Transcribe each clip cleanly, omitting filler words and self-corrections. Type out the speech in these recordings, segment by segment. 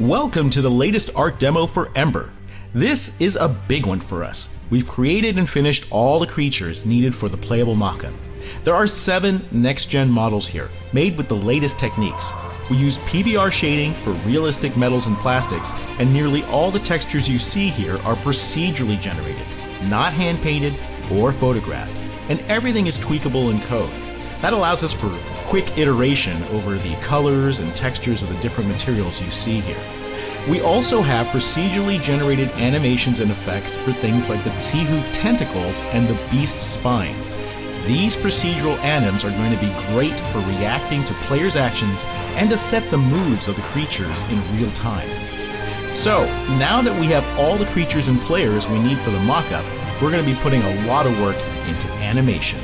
Welcome to the latest art demo for Em-8ER. This is a big one for us. We've created and finished all the creatures needed for the playable mockup. There are 7 next-gen models here, made with the latest techniques. We use PBR shading for realistic metals and plastics, and nearly all the textures you see here are procedurally generated, not hand-painted or photographed, and everything is tweakable in code. That allows us for quick iteration over the colors and textures of the different materials you see here. We also have procedurally generated animations and effects for things like the Tsihu tentacles and the beast spines. These procedural anims are going to be great for reacting to players' actions and to set the moods of the creatures in real time. So, now that we have all the creatures and players we need for the mockup, we're going to be putting a lot of work into animation.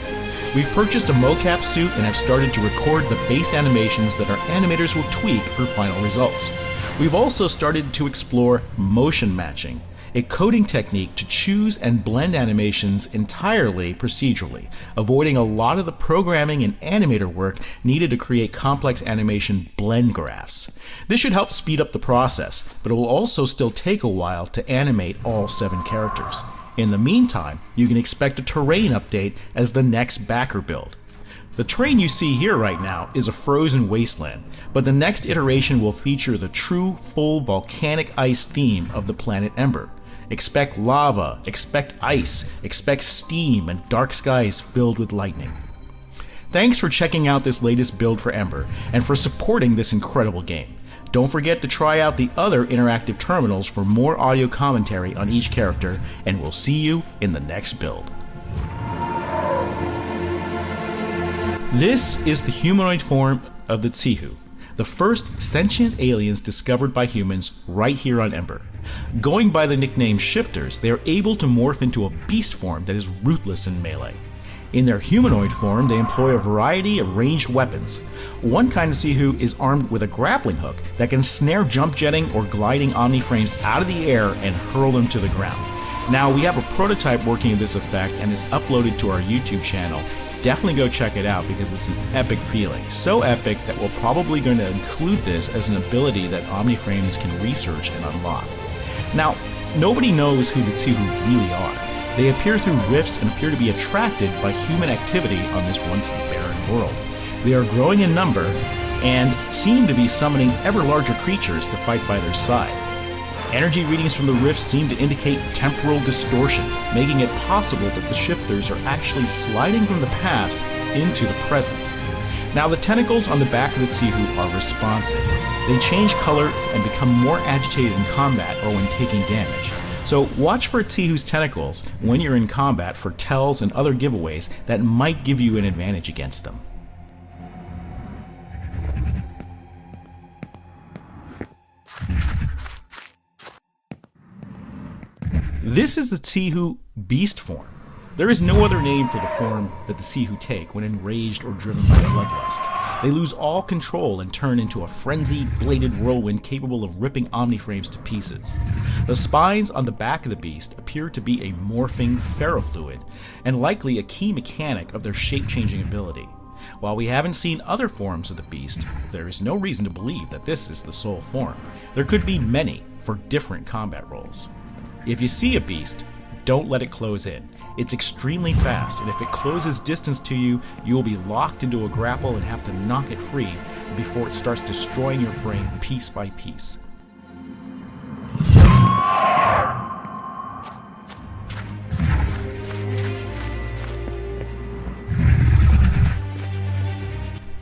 We've purchased a mocap suit and have started to record the base animations that our animators will tweak for final results. We've also started to explore motion matching, a coding technique to choose and blend animations entirely procedurally, avoiding a lot of the programming and animator work needed to create complex animation blend graphs. This should help speed up the process, but it will also still take a while to animate all 7 characters. In the meantime, you can expect a terrain update as the next backer build. The terrain you see here right now is a frozen wasteland, but the next iteration will feature the true full volcanic ice theme of the planet Em-8ER. Expect lava, expect ice, expect steam, and dark skies filled with lightning. Thanks for checking out this latest build for Em-8ER, and for supporting this incredible game. Don't forget to try out the other interactive terminals for more audio commentary on each character, and we'll see you in the next build. This is the humanoid form of the Tsihu, the first sentient aliens discovered by humans right here on Em-8ER. Going by the nickname Shifters, they are able to morph into a beast form that is ruthless in melee. In their humanoid form, they employ a variety of ranged weapons. One kind of Tsihu is armed with a grappling hook that can snare jump jetting or gliding omni-frames out of the air and hurl them to the ground. Now, we have a prototype working of this effect and is uploaded to our YouTube channel. Definitely go check it out because it's an epic feeling. So epic that we're probably going to include this as an ability that omni-frames can research and unlock. Now, nobody knows who the Tsihu really are. They appear through rifts and appear to be attracted by human activity on this once barren world. They are growing in number and seem to be summoning ever larger creatures to fight by their side. Energy readings from the rifts seem to indicate temporal distortion, making it possible that the shifters are actually sliding from the past into the present. Now, the tentacles on the back of the Tsihu are responsive. They change color and become more agitated in combat or when taking damage. So watch for Tsihu's tentacles when you're in combat for tells and other giveaways that might give you an advantage against them. This is the Tsihu beast form. There is no other name for the form that the Tsihu take when enraged or driven by bloodlust. They lose all control and turn into a frenzied, bladed whirlwind capable of ripping omni-frames to pieces. The spines on the back of the beast appear to be a morphing ferrofluid, and likely a key mechanic of their shape-changing ability. While we haven't seen other forms of the beast, there is no reason to believe that this is the sole form. There could be many for different combat roles. If you see a beast, don't let it close in. It's extremely fast, and if it closes distance to you, you will be locked into a grapple and have to knock it free before it starts destroying your frame piece by piece.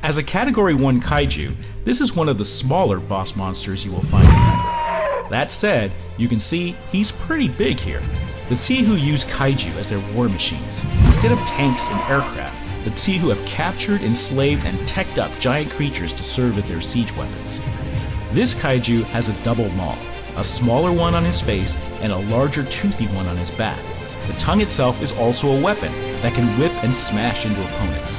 As a Category 1 kaiju, this is one of the smaller boss monsters you will find in Em-8ER. That said, you can see he's pretty big here. The Tsihu use kaiju as their war machines. Instead of tanks and aircraft, the Tsihu have captured, enslaved, and teched up giant creatures to serve as their siege weapons. This kaiju has a double maw, a smaller one on his face and a larger toothy one on his back. The tongue itself is also a weapon that can whip and smash into opponents.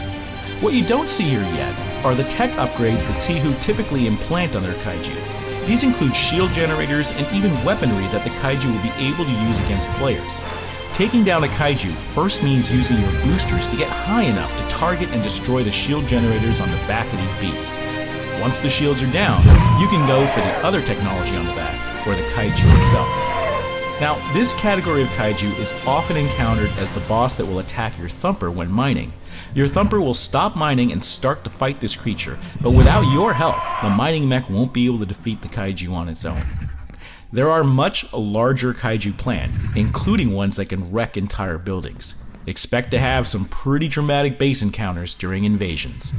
What you don't see here yet are the tech upgrades that Tsihu typically implant on their kaiju. These include shield generators and even weaponry that the kaiju will be able to use against players. Taking down a kaiju first means using your boosters to get high enough to target and destroy the shield generators on the back of these beasts. Once the shields are down, you can go for the other technology on the back, or the kaiju itself. Now, this category of kaiju is often encountered as the boss that will attack your thumper when mining. Your thumper will stop mining and start to fight this creature, but without your help, the mining mech won't be able to defeat the kaiju on its own. There are much larger kaiju planned, including ones that can wreck entire buildings. Expect to have some pretty dramatic base encounters during invasions.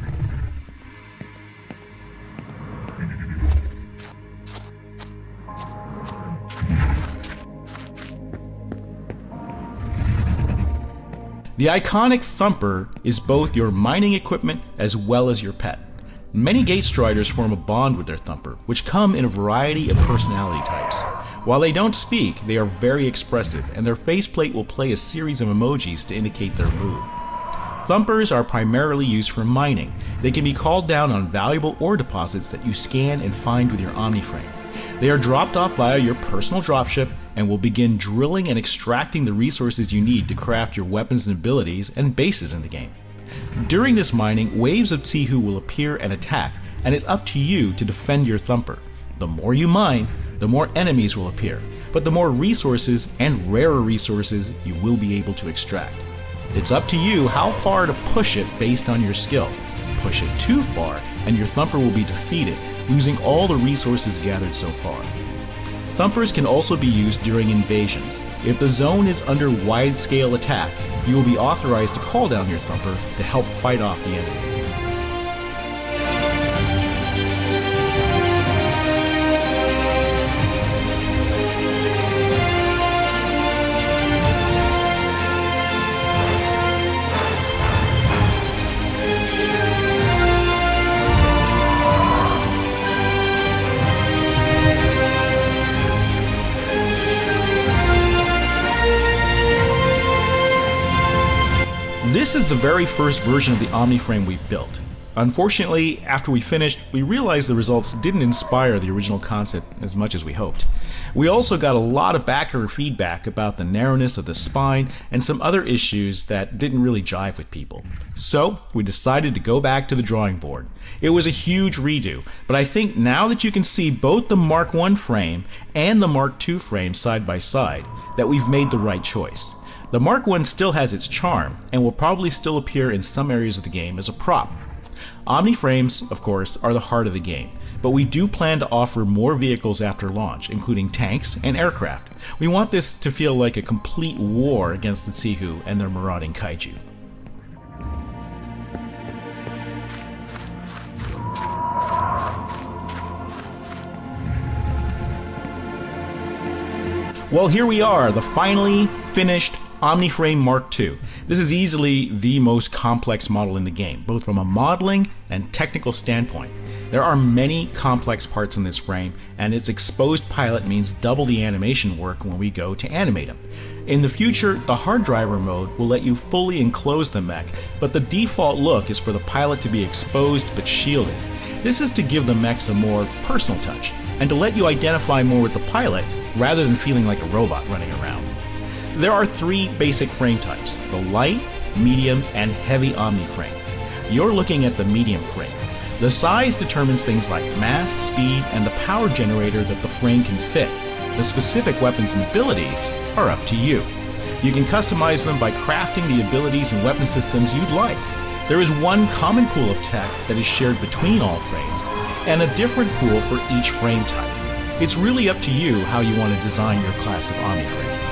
The iconic Thumper is both your mining equipment as well as your pet. Many gate striders form a bond with their Thumper, which come in a variety of personality types. While they don't speak, they are very expressive, and their faceplate will play a series of emojis to indicate their mood. Thumpers are primarily used for mining. They can be called down on valuable ore deposits that you scan and find with your Omniframe. They are dropped off via your personal dropship and will begin drilling and extracting the resources you need to craft your weapons and abilities and bases in the game. During this mining, waves of Tsihu will appear and attack, and it's up to you to defend your Thumper. The more you mine, the more enemies will appear, but the more resources and rarer resources you will be able to extract. It's up to you how far to push it based on your skill. Push it too far, and your Thumper will be defeated, losing all the resources gathered so far. Thumpers can also be used during invasions. If the zone is under wide-scale attack, you will be authorized to call down your Thumper to help fight off the enemy. This is the very first version of the Omniframe we built. Unfortunately, after we finished, we realized the results didn't inspire the original concept as much as we hoped. We also got a lot of backer feedback about the narrowness of the spine and some other issues that didn't really jive with people. So, we decided to go back to the drawing board. It was a huge redo, but I think now that you can see both the Mark I frame and the Mark II frame side by side, that we've made the right choice. The Mark I still has its charm, and will probably still appear in some areas of the game as a prop. Omniframes, of course, are the heart of the game, but we do plan to offer more vehicles after launch, including tanks and aircraft. We want this to feel like a complete war against the Tsihu and their marauding kaiju. Well, here we are, the finally finished Omniframe Mark II. This is easily the most complex model in the game, both from a modeling and technical standpoint. There are many complex parts in this frame, and its exposed pilot means double the animation work when we go to animate him. In the future, the hard driver mode will let you fully enclose the mech, but the default look is for the pilot to be exposed but shielded. This is to give the mechs a more personal touch, and to let you identify more with the pilot rather than feeling like a robot running around. There are three basic frame types: the light, medium, and heavy Omniframe. You're looking at the medium frame. The size determines things like mass, speed, and the power generator that the frame can fit. The specific weapons and abilities are up to you. You can customize them by crafting the abilities and weapon systems you'd like. There is one common pool of tech that is shared between all frames, and a different pool for each frame type. It's really up to you how you want to design your class of Omniframe.